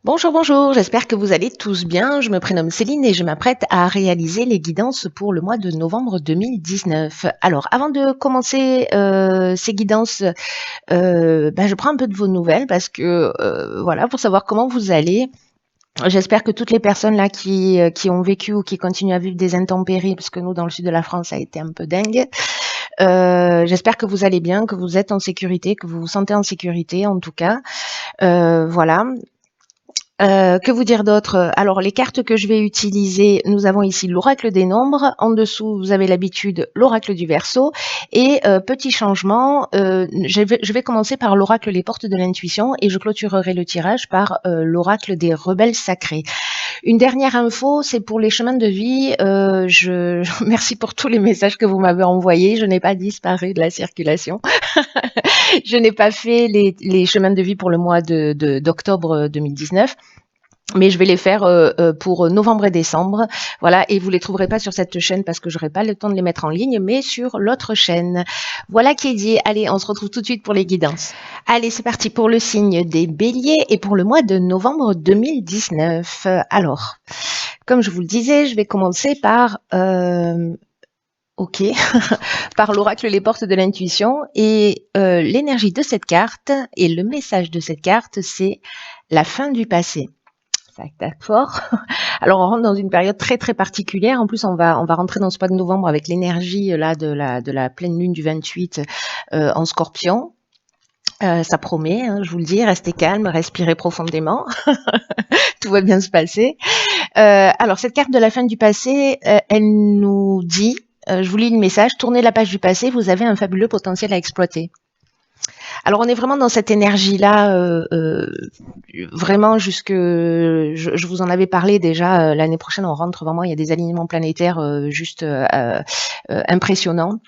Bonjour, bonjour, j'espère que vous allez tous bien. Je me prénomme Céline et je m'apprête à réaliser les guidances pour le mois de novembre 2019. Alors, avant de commencer ces guidances, je prends un peu de vos nouvelles parce que, voilà, pour savoir comment vous allez. J'espère que toutes les personnes là qui ont vécu ou qui continuent à vivre des intempéries, parce que nous, dans le sud de la France, ça a été un peu dingue. J'espère que vous allez bien, que vous êtes en sécurité, que vous vous sentez en sécurité en tout cas. Voilà. Que vous dire d'autre? Alors les cartes que je vais utiliser, nous avons ici l'oracle des nombres. En dessous, vous avez l'habitude, l'oracle du Verseau. Et petit changement, je vais commencer par l'oracle les portes de l'intuition et je clôturerai le tirage par l'oracle des rebelles sacrés. Une dernière info, c'est pour les chemins de vie. Merci pour tous les messages que vous m'avez envoyés. Je n'ai pas disparu de la circulation. Je n'ai pas fait les chemins de vie pour le mois d'octobre 2019. Mais je vais les faire pour novembre et décembre. Voilà, et vous les trouverez pas sur cette chaîne parce que j'aurai pas le temps de les mettre en ligne, mais sur l'autre chaîne. Voilà qui est dit. Allez, on se retrouve tout de suite pour les guidances. Allez, c'est parti pour le signe des béliers et pour le mois de novembre 2019. Alors, comme je vous le disais, je vais commencer par... Ok, par l'oracle les portes de l'intuition et l'énergie de cette carte et le message de cette carte, c'est la fin du passé. Ça tape fort. Alors on rentre dans une période très très particulière. En plus, on va rentrer dans ce mois de novembre avec l'énergie là de la pleine lune du 28 en Scorpion. Ça promet, hein, je vous le dis, restez calme, respirez profondément. Tout va bien se passer. Alors cette carte de la fin du passé, elle nous dit, je vous lis le message, tournez la page du passé, vous avez un fabuleux potentiel à exploiter. Alors on est vraiment dans cette énergie-là, vraiment jusque, je vous en avais parlé déjà, l'année prochaine on rentre vraiment, il y a des alignements planétaires juste impressionnants.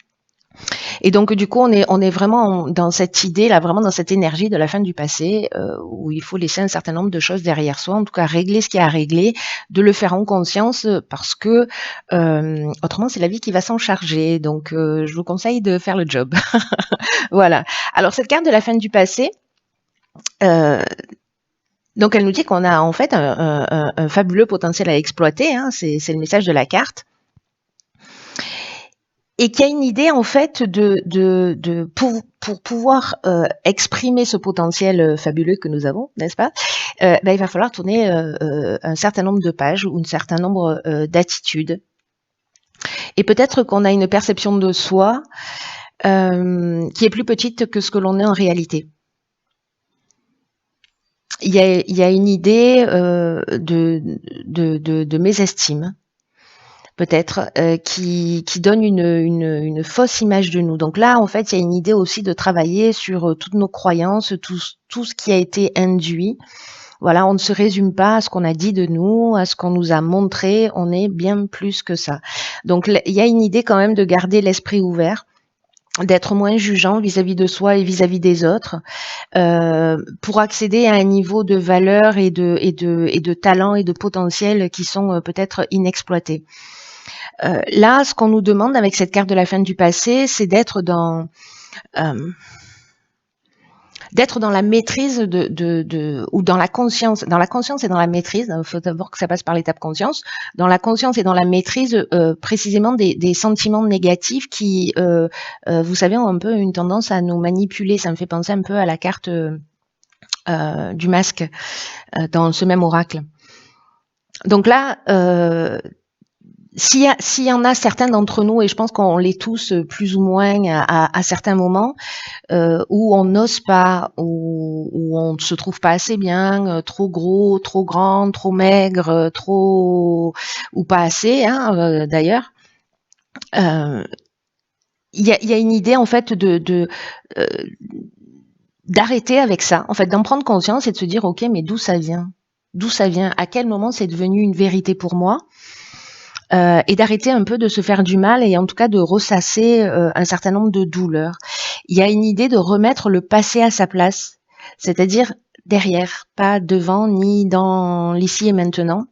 Et donc du coup on est vraiment dans cette idée là, vraiment dans cette énergie de la fin du passé, où il faut laisser un certain nombre de choses derrière soi, en tout cas régler ce qu'il y a à régler, de le faire en conscience parce que autrement c'est la vie qui va s'en charger. Donc je vous conseille de faire le job. Voilà. Alors cette carte de la fin du passé, donc elle nous dit qu'on a en fait un fabuleux potentiel à exploiter, hein, c'est le message de la carte, et qu'il y a une idée en fait pour pouvoir exprimer ce potentiel fabuleux que nous avons, n'est-ce pas? Il va falloir tourner un certain nombre de pages ou un certain nombre d'attitudes. Et peut-être qu'on a une perception de soi qui est plus petite que ce que l'on est en réalité. Il y a une idée de mésestime, peut-être, qui donne une fausse image de nous. Donc là, en fait, il y a une idée aussi de travailler sur toutes nos croyances, tout ce qui a été induit. Voilà, on ne se résume pas à ce qu'on a dit de nous, à ce qu'on nous a montré, on est bien plus que ça. Donc il y a une idée quand même de garder l'esprit ouvert, d'être moins jugeant vis-à-vis de soi et vis-à-vis des autres, pour accéder à un niveau de valeur et de talent et de potentiel qui sont peut-être inexploités. Là, ce qu'on nous demande avec cette carte de la fin du passé, c'est d'être dans la maîtrise ou dans la conscience et dans la maîtrise. Il faut d'abord que ça passe par l'étape conscience. Dans la conscience et dans la maîtrise, précisément des sentiments négatifs qui, vous savez, ont un peu une tendance à nous manipuler. Ça me fait penser un peu à la carte du masque dans ce même oracle. Donc là, s'il y en a certains d'entre nous, et je pense qu'on l'est tous plus ou moins à certains moments, où on n'ose pas, où on ne se trouve pas assez bien, trop gros, trop grand, trop maigre, trop ou pas assez, hein, d'ailleurs. Il y a une idée en fait d'arrêter avec ça, en fait, d'en prendre conscience et de se dire ok, mais d'où ça vient? D'où ça vient? À quel moment c'est devenu une vérité pour moi? Et d'arrêter un peu de se faire du mal et en tout cas de ressasser un certain nombre de douleurs. Il y a une idée de remettre le passé à sa place, c'est-à-dire derrière, pas devant ni dans l'ici et maintenant.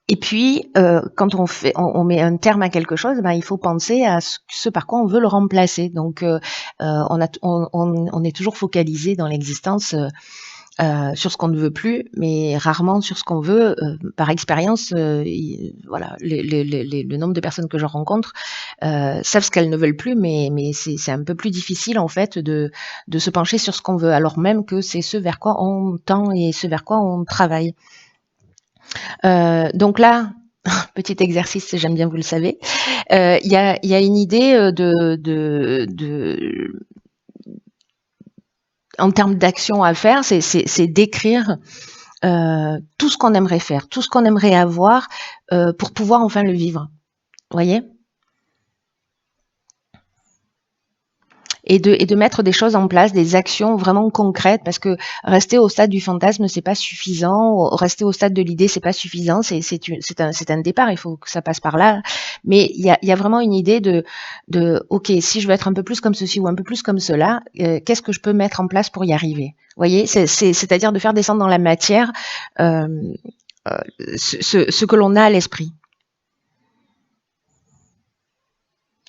Et puis, quand on met un terme à quelque chose, il faut penser à ce par quoi on veut le remplacer. Donc, on est toujours focalisé dans l'existence sur ce qu'on ne veut plus, mais rarement sur ce qu'on veut. Par expérience, voilà, le nombre de personnes que je rencontre savent ce qu'elles ne veulent plus, mais c'est un peu plus difficile en fait de se pencher sur ce qu'on veut, alors même que c'est ce vers quoi on tend et ce vers quoi on travaille. Donc là, petit exercice, j'aime bien, vous le savez, il y a une idée en termes d'action à faire, c'est d'écrire tout ce qu'on aimerait faire, tout ce qu'on aimerait avoir pour pouvoir enfin le vivre. Vous voyez ? Et de mettre des choses en place, des actions vraiment concrètes, parce que rester au stade du fantasme, c'est pas suffisant. Rester au stade de l'idée, c'est pas suffisant. C'est un départ. Il faut que ça passe par là. Mais il y a vraiment une idée de ok, si je veux être un peu plus comme ceci ou un peu plus comme cela, qu'est-ce que je peux mettre en place pour y arriver ? Vous voyez, c'est-à-dire de faire descendre dans la matière ce que l'on a à l'esprit.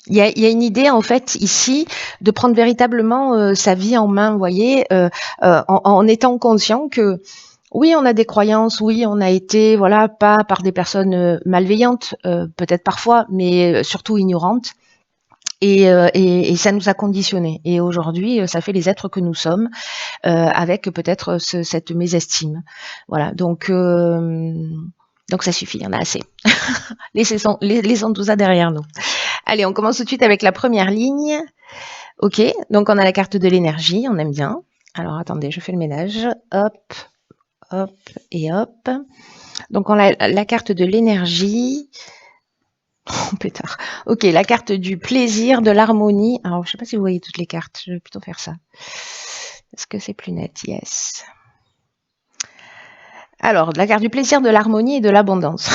Il y a une idée en fait ici de prendre véritablement sa vie en main, vous voyez, en étant conscient que oui, on a des croyances, oui, on a été voilà pas par des personnes malveillantes, peut-être parfois, mais surtout ignorantes. Et ça nous a conditionnés. Et aujourd'hui, ça fait les êtres que nous sommes, avec peut-être cette mésestime. Voilà. Donc ça suffit, il y en a assez. Laissons tout ça derrière nous. Allez, on commence tout de suite avec la première ligne. Ok, donc on a la carte de l'énergie, on aime bien. Alors attendez, je fais le ménage. Hop, hop et hop. Donc on a la carte de l'énergie. Oh pétard. Ok, la carte du plaisir, de l'harmonie. Alors je sais pas si vous voyez toutes les cartes, je vais plutôt faire ça. Est-ce que c'est plus net? Yes. Alors, la carte du plaisir, de l'harmonie et de l'abondance.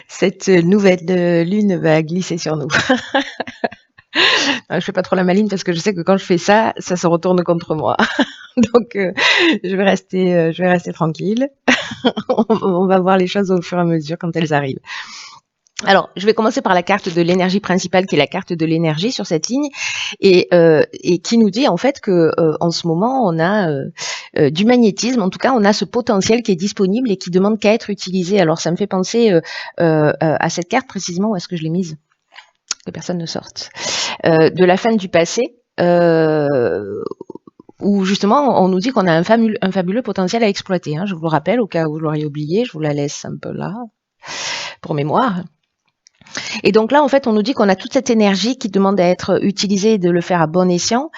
Cette nouvelle lune va glisser sur nous. Je fais pas trop la maline parce que je sais que quand je fais ça, ça se retourne contre moi. Donc, je vais rester tranquille. On va voir les choses au fur et à mesure quand elles arrivent. Alors, je vais commencer par la carte de l'énergie principale, qui est la carte de l'énergie sur cette ligne, et qui nous dit en fait que en ce moment, on a du magnétisme. En tout cas, on a ce potentiel qui est disponible et qui demande qu'à être utilisé. Alors, ça me fait penser à cette carte précisément. Où est-ce que je l'ai mise ? Que personne ne sorte. De la fin du passé. Où justement on nous dit qu'on a un fabuleux potentiel à exploiter. Hein. Je vous le rappelle, au cas où vous l'auriez oublié, je vous la laisse un peu là, pour mémoire. Et donc là, en fait, on nous dit qu'on a toute cette énergie qui demande à être utilisée et de le faire à bon escient.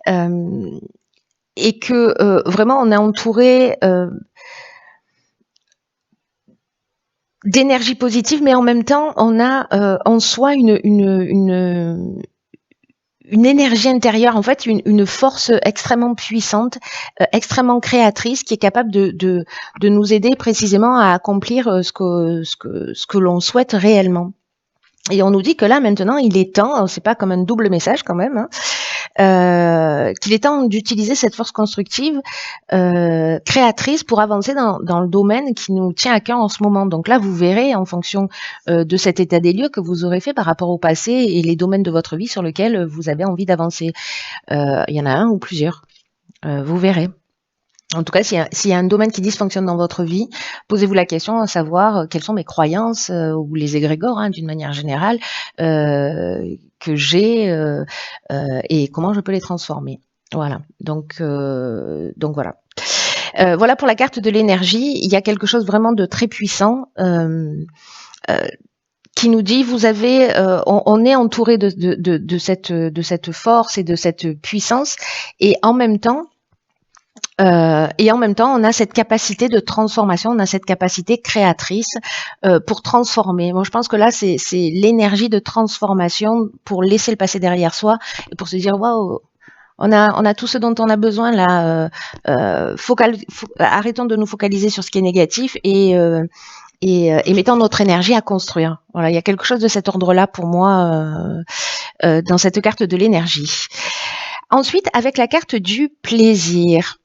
Et que vraiment, on est entouré d'énergie positive, mais en même temps, on a en soi une énergie intérieure, en fait, une force extrêmement puissante, extrêmement créatrice, qui est capable de nous aider précisément à accomplir ce que l'on souhaite réellement. Et on nous dit que là, maintenant, il est temps, c'est pas comme un double message quand même, hein, qu'il est temps d'utiliser cette force constructive, créatrice, pour avancer dans le domaine qui nous tient à cœur en ce moment. Donc là, vous verrez, en fonction de cet état des lieux que vous aurez fait par rapport au passé et les domaines de votre vie sur lesquels vous avez envie d'avancer. Il y en a un ou plusieurs, vous verrez. En tout cas, s'il y a un domaine qui dysfonctionne dans votre vie, posez-vous la question à savoir quelles sont mes croyances ou les égrégores, hein, d'une manière générale, que j'ai et comment je peux les transformer. Voilà. Donc voilà. Voilà pour la carte de l'énergie. Il y a quelque chose vraiment de très puissant qui nous dit vous avez, on est entouré de cette force et de cette puissance, et en même temps, on a cette capacité de transformation, on a cette capacité créatrice pour transformer. Moi, je pense que là, c'est l'énergie de transformation pour laisser le passé derrière soi et pour se dire waouh, on a tout ce dont on a besoin là. Arrêtons de nous focaliser sur ce qui est négatif et mettons notre énergie à construire. Voilà, il y a quelque chose de cet ordre-là pour moi dans cette carte de l'énergie. Ensuite, avec la carte du plaisir.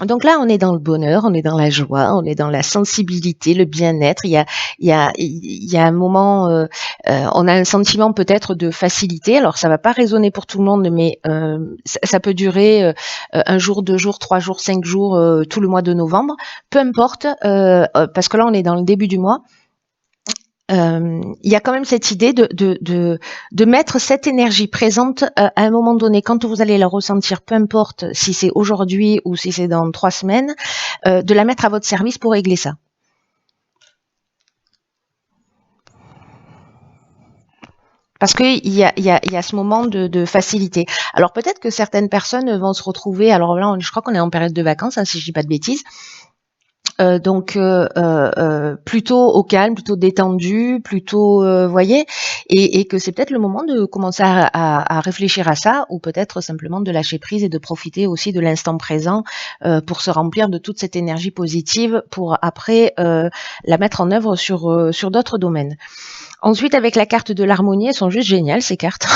Donc là, on est dans le bonheur, on est dans la joie, on est dans la sensibilité, le bien-être. Il y a un moment, on a un sentiment peut-être de facilité. Alors ça va pas résonner pour tout le monde, mais ça peut durer un jour, 2 jours, 3 jours, 5 jours, tout le mois de novembre. Peu importe, parce que là, on est dans le début du mois. Il y a quand même cette idée de mettre cette énergie présente à un moment donné, quand vous allez la ressentir, peu importe si c'est aujourd'hui ou si c'est dans 3 semaines, de la mettre à votre service pour régler ça. Parce qu'il y a ce moment de facilité. Alors peut-être que certaines personnes vont se retrouver, alors là, je crois qu'on est en période de vacances, hein, si je dis pas de bêtises, donc plutôt au calme, plutôt détendu, plutôt voyez, et que c'est peut-être le moment de commencer à réfléchir à ça, ou peut-être simplement de lâcher prise et de profiter aussi de l'instant présent pour se remplir de toute cette énergie positive pour après la mettre en œuvre sur d'autres domaines. Ensuite, avec la carte de l'harmonie, elles sont juste géniales ces cartes.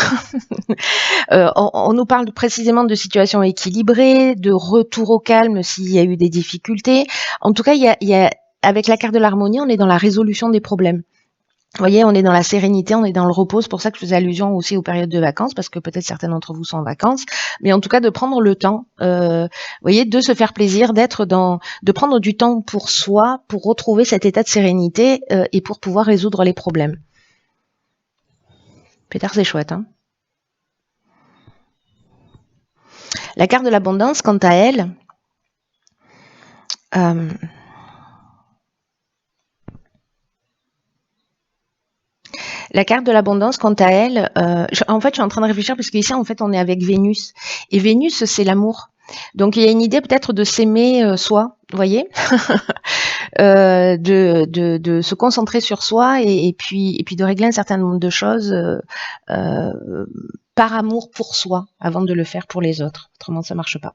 On nous parle précisément de situations équilibrées, de retour au calme s'il y a eu des difficultés. En tout cas, avec la carte de l'harmonie, on est dans la résolution des problèmes. Vous voyez, on est dans la sérénité, on est dans le repos. C'est pour ça que je faisais allusion aussi aux périodes de vacances, parce que peut-être certains d'entre vous sont en vacances. Mais en tout cas, de prendre le temps, vous voyez, de se faire plaisir, de prendre du temps pour soi, pour retrouver cet état de sérénité et pour pouvoir résoudre les problèmes. Pétard, c'est chouette, hein. La carte de l'abondance, quant à elle, la carte de l'abondance, quant à elle, en fait, je suis en train de réfléchir parce qu'ici, en fait, on est avec Vénus. Et Vénus, c'est l'amour. Donc, il y a une idée peut-être de s'aimer soi, vous voyez, de se concentrer sur soi et puis de régler un certain nombre de choses par amour pour soi avant de le faire pour les autres. Autrement, ça marche pas.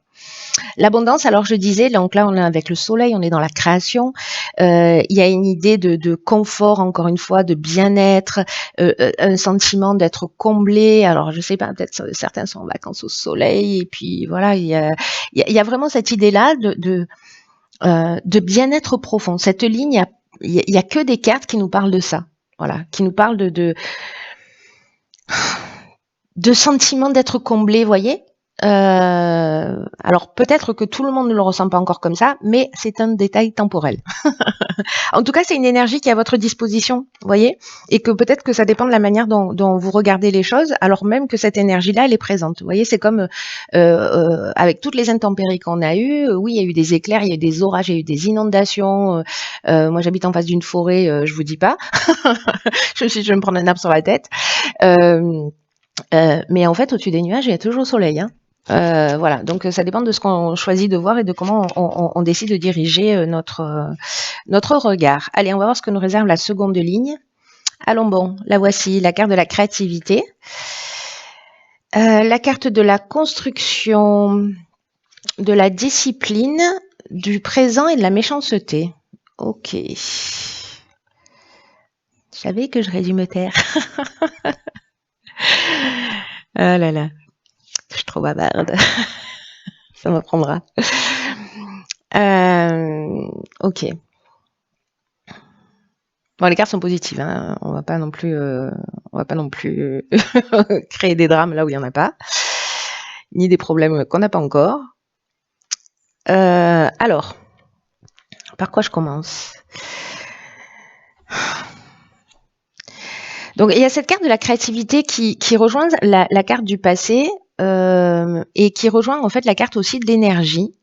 L'abondance, alors je disais, donc là on est avec le soleil, on est dans la création. Il y a une idée de confort, encore une fois, de bien-être, un sentiment d'être comblé. Alors je sais pas, peut-être certains sont en vacances au soleil et puis voilà, il y a vraiment cette idée-là de bien-être profond. Cette ligne, il y a que des cartes qui nous parlent de ça. Voilà, qui nous parlent de sentiment d'être comblé, voyez. Alors peut-être que tout le monde ne le ressent pas encore comme ça, mais c'est un détail temporel. En tout cas, c'est une énergie qui est à votre disposition, voyez, et que peut-être que ça dépend de la manière dont vous regardez les choses, alors même que cette énergie-là, elle est présente. Vous voyez, c'est comme avec toutes les intempéries qu'on a eues, oui, il y a eu des éclairs, il y a eu des orages, il y a eu des inondations. Moi, j'habite en face d'une forêt, je vous dis pas. Je vais me prendre un arbre sur la tête. Mais en fait, au-dessus des nuages, il y a toujours le soleil, hein. Voilà, donc ça dépend de ce qu'on choisit de voir et de comment on décide de diriger notre regard. Allez, on va voir ce que nous réserve la seconde ligne. Allons bon, la voici, la carte de la créativité, la carte de la construction, de la discipline, du présent et de la méchanceté. Ok. Je savais que j'aurais dû me taire. Ah là là, je suis trop bavarde. Ça m'apprendra. Ok. Bon, les cartes sont positives, hein. On va pas non plus créer des drames là où il y en a pas, ni des problèmes qu'on n'a pas encore. Alors, par quoi je commence? Donc, il y a cette carte de la créativité qui rejoint la carte du passé et qui rejoint en fait la carte aussi de l'énergie.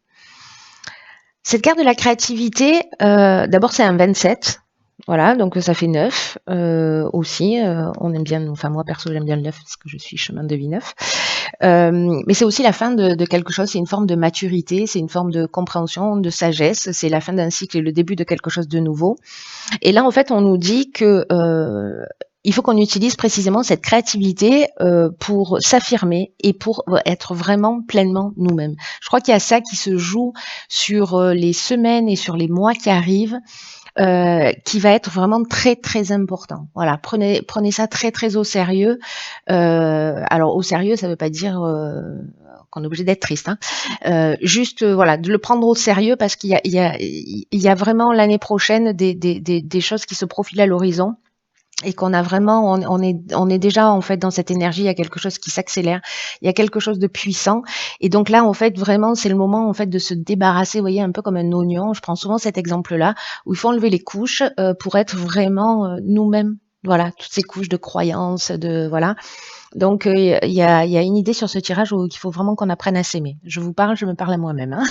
Cette carte de la créativité, d'abord c'est un 27. Voilà, donc ça fait 9 aussi. On aime bien, enfin moi perso j'aime bien le 9 parce que je suis chemin de vie 9. Mais c'est aussi la fin de quelque chose, c'est une forme de maturité, c'est une forme de compréhension, de sagesse, c'est la fin d'un cycle et le début de quelque chose de nouveau. Et là en fait on nous dit que il faut qu'on utilise précisément cette créativité pour s'affirmer et pour être vraiment pleinement nous-mêmes. Je crois qu'il y a ça qui se joue sur les semaines et sur les mois qui arrivent, qui va être vraiment très très important. Voilà, prenez ça très très au sérieux. Alors au sérieux, ça ne veut pas dire qu'on est obligé d'être triste, hein. Juste, voilà, de le prendre au sérieux parce qu'il y a vraiment l'année prochaine des choses qui se profilent à l'horizon et qu'on a vraiment, on est déjà en fait dans cette énergie. Il y a quelque chose qui s'accélère, il y a quelque chose de puissant, et donc là en fait vraiment c'est le moment en fait de se débarrasser. Vous voyez, un peu comme un oignon. Je prends souvent cet exemple-là où il faut enlever les couches pour être vraiment nous-mêmes. Voilà, toutes ces couches de croyances, de voilà. Donc il y a une idée sur ce tirage où il faut vraiment qu'on apprenne à s'aimer. Je vous parle, je me parle à moi-même, hein.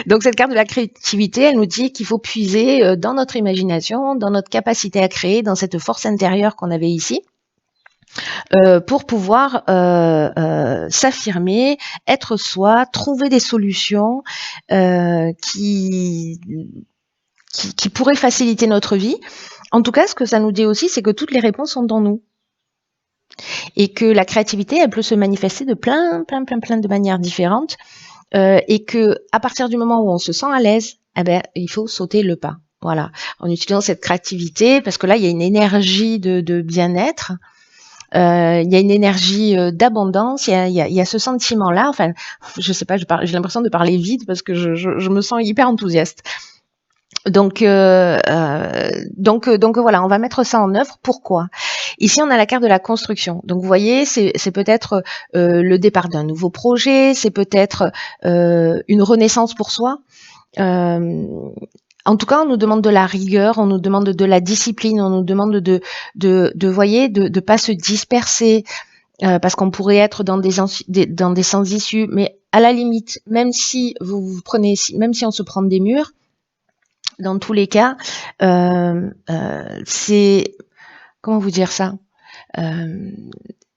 Donc cette carte de la créativité, elle nous dit qu'il faut puiser dans notre imagination, dans notre capacité à créer, dans cette force intérieure qu'on avait ici, pour pouvoir s'affirmer, être soi, trouver des solutions qui pourraient faciliter notre vie. En tout cas, ce que ça nous dit aussi, c'est que toutes les réponses sont dans nous. Et que la créativité, elle peut se manifester de plein de manières différentes. Et que à partir du moment où on se sent à l'aise, il faut sauter le pas. Voilà, en utilisant cette créativité, parce que là, il y a une énergie de bien-être, il y a une énergie d'abondance, il y a ce sentiment-là. Enfin, je sais pas, j'ai l'impression de parler vite parce que je me sens hyper enthousiaste. Donc voilà, on va mettre ça en œuvre. Pourquoi? Ici, on a la carte de la construction. Donc, vous voyez, c'est peut-être le départ d'un nouveau projet, c'est peut-être une renaissance pour soi. En tout cas, on nous demande de la rigueur, on nous demande de la discipline, on nous demande de pas se disperser, parce qu'on pourrait être dans des sans issues. Mais à la limite, même si même si on se prend des murs, dans tous les cas, c'est, comment vous dire ça,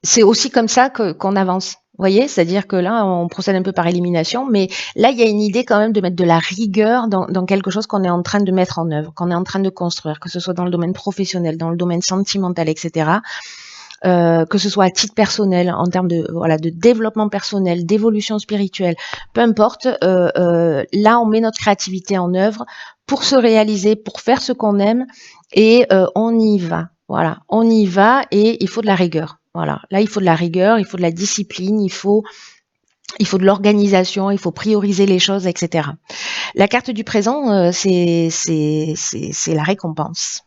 c'est aussi comme ça qu'on avance. Vous voyez, c'est-à-dire que là, on procède un peu par élimination, mais là, il y a une idée quand même de mettre de la rigueur dans quelque chose qu'on est en train de mettre en œuvre, qu'on est en train de construire, que ce soit dans le domaine professionnel, dans le domaine sentimental, etc. Que ce soit à titre personnel, en termes de développement personnel, d'évolution spirituelle, peu importe. Là, on met notre créativité en œuvre pour se réaliser, pour faire ce qu'on aime, et on y va. Voilà, on y va, et il faut de la rigueur. Voilà, là, il faut de la rigueur, il faut de la discipline, il faut de l'organisation, il faut prioriser les choses, etc. La carte du présent, c'est la récompense.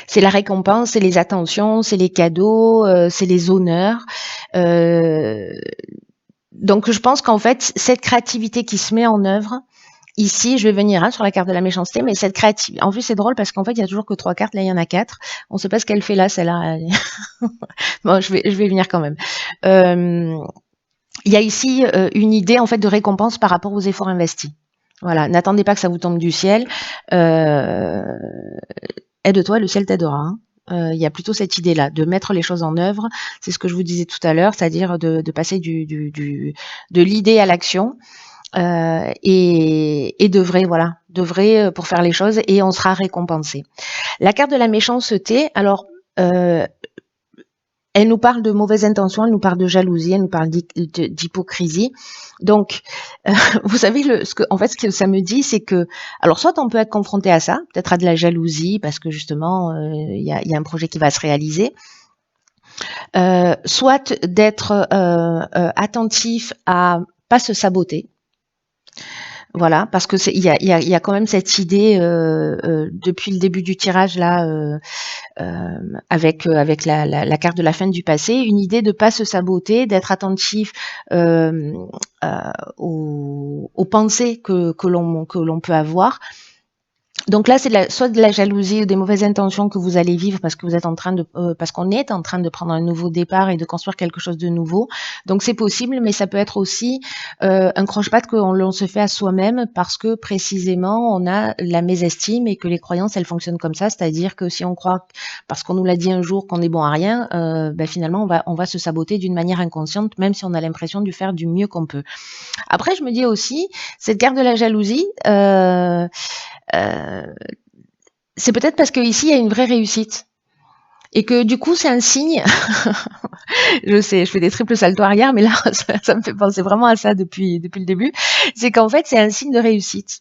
C'est la récompense, c'est les attentions, c'est les cadeaux, c'est les honneurs. Donc je pense qu'en fait, cette créativité qui se met en œuvre, ici, je vais venir sur la carte de la méchanceté, mais cette créativité, en plus c'est drôle parce qu'en fait, il y a toujours que 3 cartes, là il y en a 4. On ne sait pas ce qu'elle fait là, celle-là. Bon, je vais venir quand même. Il y a ici une idée en fait de récompense par rapport aux efforts investis. Voilà, n'attendez pas que ça vous tombe du ciel. Aide-toi, le ciel t'aidera. Hein. Il y a plutôt cette idée-là, de mettre les choses en œuvre. C'est ce que je vous disais tout à l'heure, c'est-à-dire de passer de l'idée à l'action, et d'œuvrer pour faire les choses, et on sera récompensé. La carte de la méchanceté, alors elle nous parle de mauvaises intentions, elle nous parle de jalousie, elle nous parle d'hypocrisie. Donc, vous savez, ce que ça me dit, c'est que, alors soit on peut être confronté à ça, peut-être à de la jalousie, parce que justement, il y a un projet qui va se réaliser. Soit d'être attentif à pas se saboter. Voilà, parce que il y a quand même cette idée depuis le début du tirage là, avec la carte de la fin du passé, une idée de pas se saboter, d'être attentif aux pensées que l'on peut avoir. Donc là, c'est soit de la jalousie ou des mauvaises intentions que vous allez vivre parce que vous êtes parce qu'on est en train de prendre un nouveau départ et de construire quelque chose de nouveau. Donc c'est possible, mais ça peut être aussi un croche-patte que l'on se fait à soi-même parce que précisément on a la mésestime et que les croyances elles fonctionnent comme ça, c'est-à-dire que si on croit parce qu'on nous l'a dit un jour qu'on est bon à rien, finalement on va se saboter d'une manière inconsciente, même si on a l'impression de faire du mieux qu'on peut. Après, je me dis aussi cette carte de la jalousie. C'est peut-être parce qu'ici, il y a une vraie réussite. Et que du coup, c'est un signe. Je sais, je fais des triples saltos arrière, mais là, ça me fait penser vraiment à ça depuis le début. C'est qu'en fait, c'est un signe de réussite.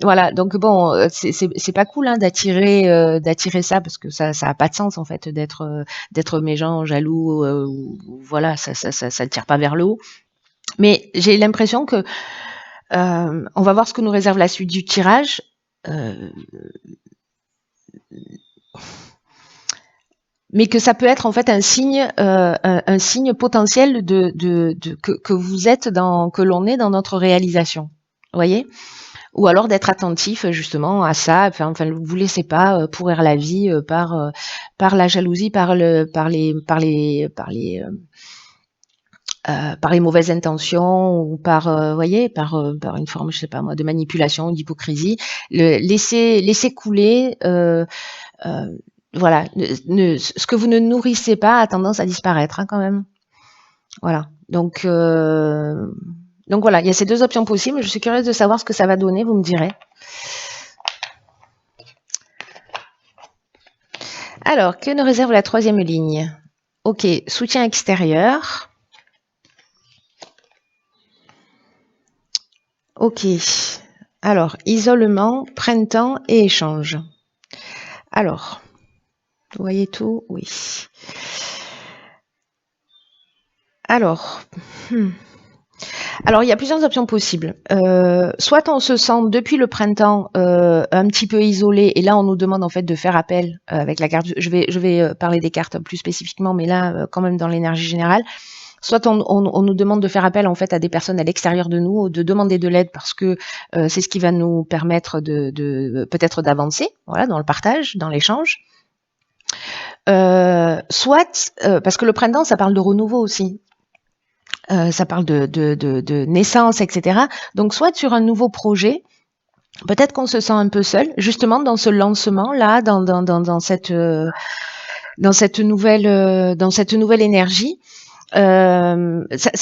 Voilà, donc bon, c'est pas cool hein, d'attirer ça parce que ça a pas de sens en fait d'être méchant, jaloux, voilà, ça ne tire pas vers le haut. Mais j'ai l'impression que on va voir ce que nous réserve la suite du tirage. Euh, mais que ça peut être en fait un signe, un signe potentiel que vous êtes que l'on est dans notre réalisation. Vous voyez? Ou alors d'être attentif justement à ça. Enfin, vous laissez pas pourrir la vie par la jalousie, par les mauvaises intentions ou voyez, par une forme, je sais pas moi, de manipulation, d'hypocrisie. Laissez couler. Euh, voilà, ce que vous ne nourrissez pas a tendance à disparaître hein, quand même. Voilà. Donc voilà, il y a ces deux options possibles. Je suis curieuse de savoir ce que ça va donner, vous me direz. Alors, que nous réserve la troisième ligne? Ok, soutien extérieur. Ok. Alors, isolement, printemps et échange. Alors, vous voyez tout? Oui. Alors, Alors, il y a plusieurs options possibles. Soit on se sent depuis le printemps un petit peu isolé, et là on nous demande en fait de faire appel avec la carte. Je vais parler des cartes plus spécifiquement, mais là quand même dans l'énergie générale. Soit on nous demande de faire appel en fait à des personnes à l'extérieur de nous, de demander de l'aide parce que c'est ce qui va nous permettre de peut-être d'avancer, voilà, dans le partage, dans l'échange. Soit parce que le printemps, ça parle de renouveau aussi. Ça parle de naissance, etc. Donc, soit sur un nouveau projet, peut-être qu'on se sent un peu seul, justement dans ce lancement-là, dans cette nouvelle énergie. Ça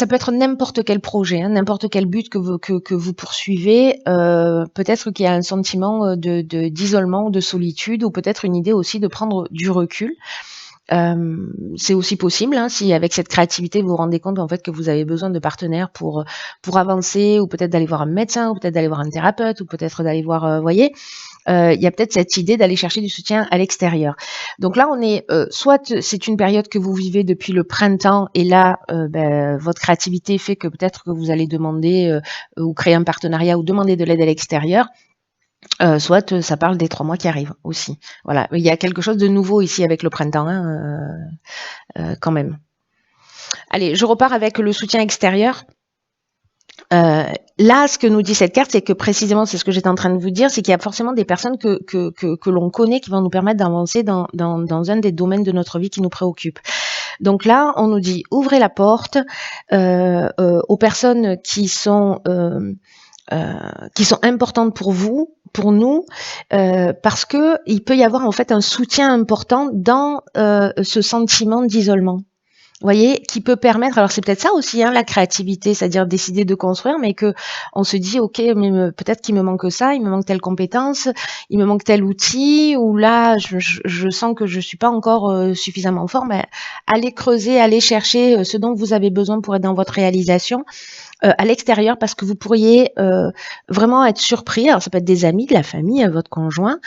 peut être n'importe quel projet, hein, n'importe quel but que vous poursuivez. Peut-être qu'il y a un sentiment d'isolement, de solitude, ou peut-être une idée aussi de prendre du recul. C'est aussi possible hein, si avec cette créativité vous vous rendez compte en fait que vous avez besoin de partenaires pour avancer, ou peut-être d'aller voir un médecin, ou peut-être d'aller voir un thérapeute, ou peut-être d'aller voir, voyez, il y a peut-être cette idée d'aller chercher du soutien à l'extérieur. Donc là, on est soit c'est une période que vous vivez depuis le printemps, et là, votre créativité fait que peut-être que vous allez demander ou créer un partenariat ou demander de l'aide à l'extérieur. Soit ça parle des 3 mois qui arrivent aussi. Voilà, il y a quelque chose de nouveau ici avec le printemps, hein, quand même. Allez, je repars avec le soutien extérieur. Là, ce que nous dit cette carte, c'est que précisément, c'est ce que j'étais en train de vous dire, c'est qu'il y a forcément des personnes que l'on connaît qui vont nous permettre d'avancer dans un des domaines de notre vie qui nous préoccupe. Donc là, on nous dit, ouvrez la porte aux personnes qui sont importantes pour vous, pour nous, parce que il peut y avoir en fait un soutien important dans ce sentiment d'isolement. Vous voyez, qui peut permettre, alors c'est peut-être ça aussi, hein, la créativité, c'est-à-dire décider de construire, mais que on se dit, ok, mais peut-être qu'il me manque ça, il me manque telle compétence, il me manque tel outil, ou là, je sens que je suis pas encore suffisamment fort, mais allez creuser, allez chercher ce dont vous avez besoin pour être dans votre réalisation à l'extérieur, parce que vous pourriez vraiment être surpris. Alors ça peut être des amis, de la famille, votre conjoint.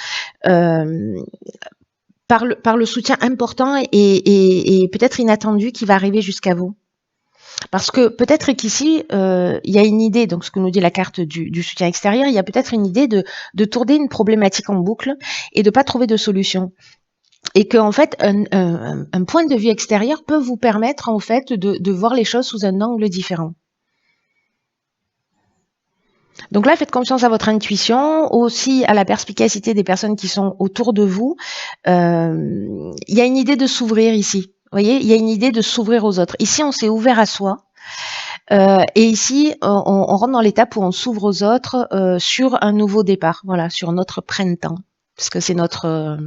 Par le soutien important et peut-être inattendu qui va arriver jusqu'à vous. Parce que peut-être qu'ici, il y a une idée, donc ce que nous dit la carte du soutien extérieur, il y a peut-être une idée de tourner une problématique en boucle et de pas trouver de solution. Et que en fait, un point de vue extérieur peut vous permettre en fait de voir les choses sous un angle différent. Donc là, faites confiance à votre intuition, aussi à la perspicacité des personnes qui sont autour de vous. Il y a une idée de s'ouvrir ici. Vous voyez, il y a une idée de s'ouvrir aux autres. Ici, on s'est ouvert à soi. Et ici, on rentre dans l'étape où on s'ouvre aux autres sur un nouveau départ. Voilà, sur notre printemps. Parce que c'est notre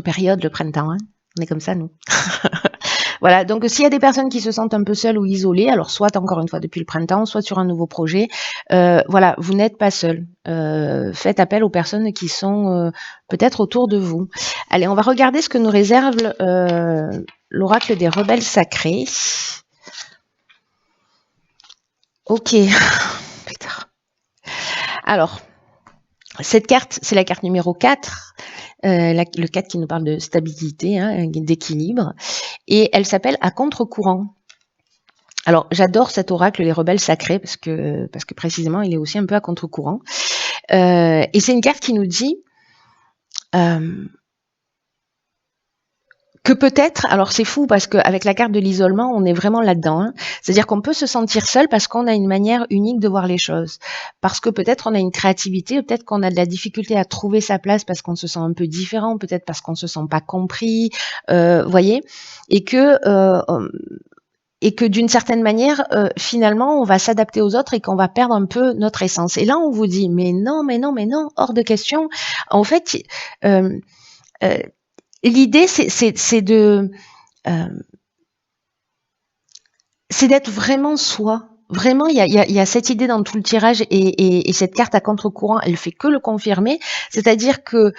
période, le printemps. Hein. On est comme ça, nous. Voilà, donc s'il y a des personnes qui se sentent un peu seules ou isolées, alors soit encore une fois depuis le printemps, soit sur un nouveau projet, voilà, vous n'êtes pas seul. Faites appel aux personnes qui sont peut-être autour de vous. Allez, on va regarder ce que nous réserve l'oracle des rebelles sacrés. Ok. Putain. Alors, cette carte, c'est la carte numéro 4, le 4 qui nous parle de stabilité, hein, d'équilibre, et elle s'appelle à contre-courant. Alors, j'adore cet oracle, les rebelles sacrés, parce que précisément, il est aussi un peu à contre-courant. Et c'est une carte qui nous dit que peut-être, alors c'est fou parce qu'avec la carte de l'isolement, on est vraiment là-dedans. Hein. C'est-à-dire qu'on peut se sentir seul parce qu'on a une manière unique de voir les choses. Parce que peut-être on a une créativité, peut-être qu'on a de la difficulté à trouver sa place parce qu'on se sent un peu différent, peut-être parce qu'on se sent pas compris, voyez, et que d'une certaine manière, finalement, on va s'adapter aux autres et qu'on va perdre un peu notre essence. Et là, on vous dit, mais non, mais non, mais non, hors de question. En fait, euh, euh, l'idée, c'est d'être vraiment soi. Vraiment, il y a cette idée dans tout le tirage et cette carte à contre-courant, elle fait que le confirmer. C'est-à-dire que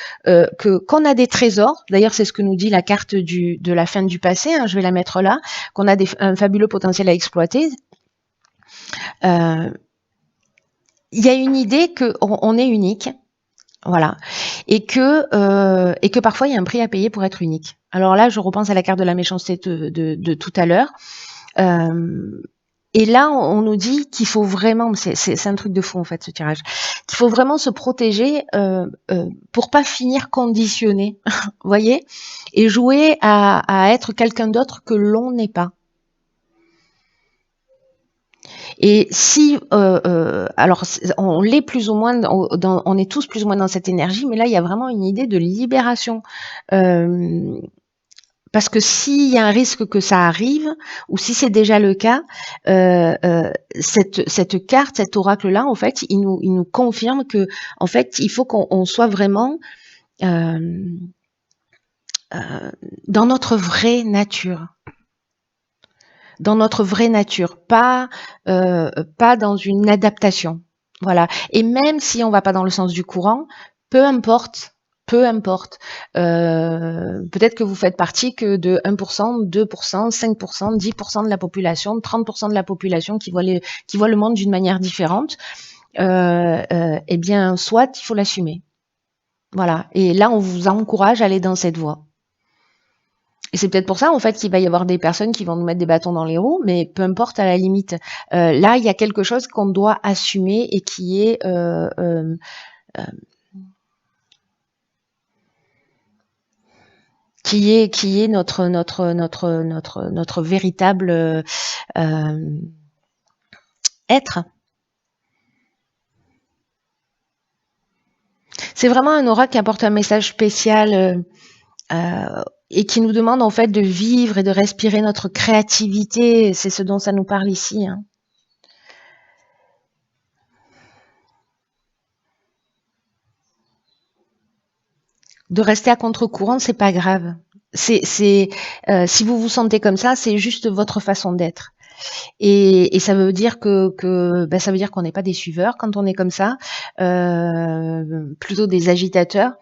qu'on a des trésors. D'ailleurs, c'est ce que nous dit la carte de la fin du passé. Hein, je vais la mettre là. Qu'on a un fabuleux potentiel à exploiter. Il y a une idée qu'on est unique. Voilà. Et que parfois, il y a un prix à payer pour être unique. Alors là, je repense à la carte de la méchanceté de tout à l'heure. Et là, on nous dit qu'il faut vraiment, c'est un truc de fou en fait ce tirage, qu'il faut vraiment se protéger pour pas finir conditionné, voyez, et jouer à être quelqu'un d'autre que l'on n'est pas. Et si, alors on l'est plus ou moins, on est tous plus ou moins dans cette énergie, mais là il y a vraiment une idée de libération. Parce que s'il y a un risque que ça arrive, ou si c'est déjà le cas, cette carte, cet oracle-là, en fait, il nous confirme que, en fait, il faut qu'on soit vraiment dans notre vraie nature. Dans notre vraie nature, pas dans une adaptation. Voilà. Et même si on va pas dans le sens du courant, peu importe. Peu importe. Peut-être que vous faites partie que de 1%, 2%, 5%, 10% de la population, 30% de la population qui voit le monde d'une manière différente. Eh bien, soit il faut l'assumer. Voilà. Et là, on vous encourage à aller dans cette voie. Et c'est peut-être pour ça, en fait, qu'il va y avoir des personnes qui vont nous mettre des bâtons dans les roues, mais peu importe à la limite. Là, il y a quelque chose qu'on doit assumer et qui est notre véritable être. C'est vraiment un aura qui apporte un message spécial et qui nous demande en fait de vivre et de respirer notre créativité. C'est ce dont ça nous parle ici. Hein. De rester à contre-courant, c'est pas grave. Si vous vous sentez comme ça, c'est juste votre façon d'être. Et ça veut dire ça veut dire qu'on n'est pas des suiveurs quand on est comme ça, plutôt des agitateurs.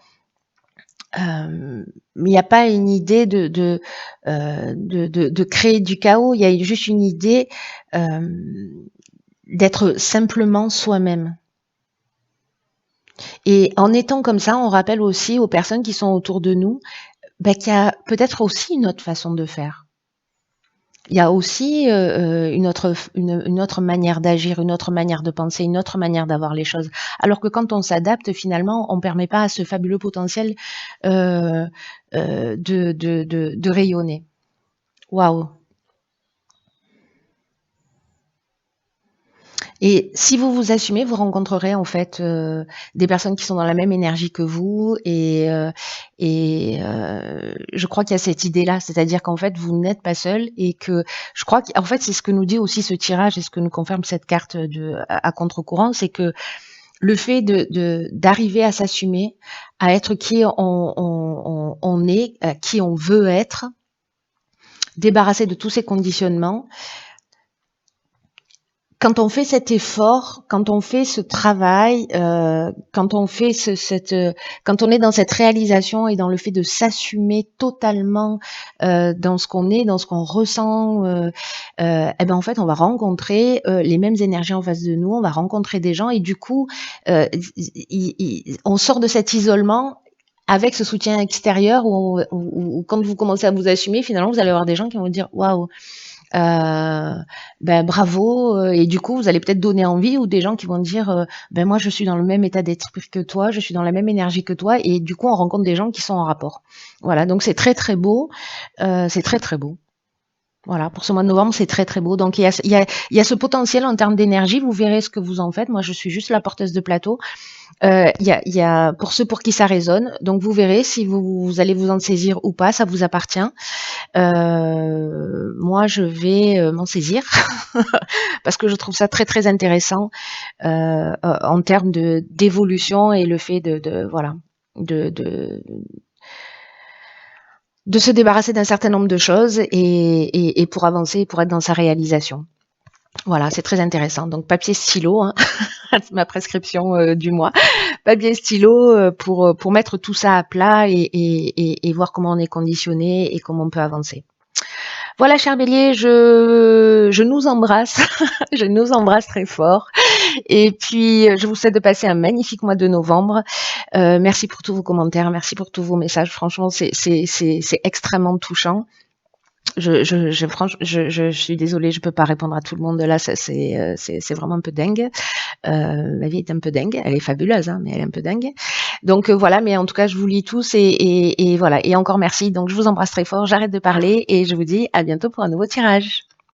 Mais il n'y a pas une idée de créer du chaos. Il y a juste une idée d'être simplement soi-même. Et en étant comme ça, on rappelle aussi aux personnes qui sont autour de nous qu'il y a peut-être aussi une autre façon de faire. Il y a aussi une autre manière d'agir, une autre manière de penser, une autre manière d'avoir les choses. Alors que quand on s'adapte, finalement, on ne permet pas à ce fabuleux potentiel de rayonner. Waouh! Et si vous vous assumez, vous rencontrerez en fait des personnes qui sont dans la même énergie que vous je crois qu'il y a cette idée-là, c'est-à-dire qu'en fait vous n'êtes pas seul et que je crois qu'en fait c'est ce que nous dit aussi ce tirage et ce que nous confirme cette carte à contre-courant, c'est que le fait d'arriver à s'assumer, à être qui on est, qui on veut être, débarrasser de tous ces conditionnements, quand on fait cet effort, quand on fait ce travail, quand on fait quand on est dans cette réalisation et dans le fait de s'assumer totalement dans ce qu'on est, dans ce qu'on ressent, et ben en fait on va rencontrer les mêmes énergies en face de nous, on va rencontrer des gens et du coup on sort de cet isolement avec ce soutien extérieur où quand vous commencez à vous assumer, finalement vous allez avoir des gens qui vont vous dire waouh. Ben bravo et du coup vous allez peut-être donner envie ou des gens qui vont dire ben moi je suis dans le même état d'esprit que toi, je suis dans la même énergie que toi et du coup on rencontre des gens qui sont en rapport. Voilà, donc c'est très très beau, c'est très très beau. Voilà, pour ce mois de novembre, c'est très très beau. Donc il y a ce potentiel en termes d'énergie. Vous verrez ce que vous en faites. Moi, je suis juste la porteuse de plateau. Il y a pour ceux pour qui ça résonne. Donc vous verrez si vous allez vous en saisir ou pas. Ça vous appartient. Moi, je vais m'en saisir parce que je trouve ça très très intéressant en termes de d'évolution et le fait de voilà de, de de se débarrasser d'un certain nombre de choses et pour avancer, pour être dans sa réalisation. Voilà, c'est très intéressant. Donc papier stylo, hein, c'est ma prescription du mois. Papier stylo pour mettre tout ça à plat et voir comment on est conditionné et comment on peut avancer. Voilà, cher Bélier, je nous embrasse, je nous embrasse très fort. Et puis, je vous souhaite de passer un magnifique mois de novembre. Merci pour tous vos commentaires, merci pour tous vos messages. Franchement, c'est extrêmement touchant. Franchement, je suis désolée, je peux pas répondre à tout le monde. Là, c'est vraiment un peu dingue. Ma vie est un peu dingue. Elle est fabuleuse, hein, mais elle est un peu dingue. Donc voilà, mais en tout cas, je vous lis tous et voilà. Et encore merci. Donc je vous embrasse très fort. J'arrête de parler et je vous dis à bientôt pour un nouveau tirage.